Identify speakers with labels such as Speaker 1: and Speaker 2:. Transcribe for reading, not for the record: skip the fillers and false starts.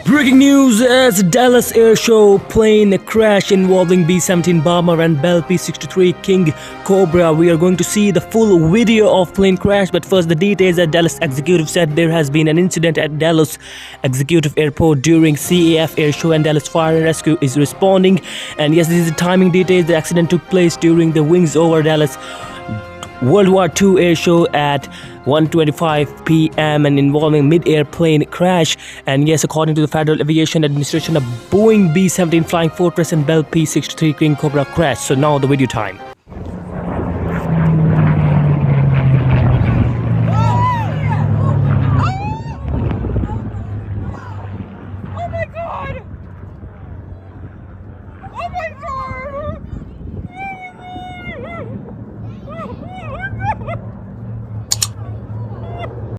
Speaker 1: Breaking news as Dallas Air Show plane crash involving B17 bomber and Bell P63 KingCobra. We are going to see the full video of plane crash, but first the details that Dallas executive said there has been an incident at Dallas Executive Airport during CAF Air Show and Dallas Fire and Rescue is responding. And yes, this is the timing details. The accident took place during the Wings Over Dallas World War II Air Show at 1:25 p.m. and involving mid-air plane crash. And yes, according to the Federal Aviation Administration, a Boeing B-17 Flying Fortress and Bell P-63 KingCobra crash. So now the video time.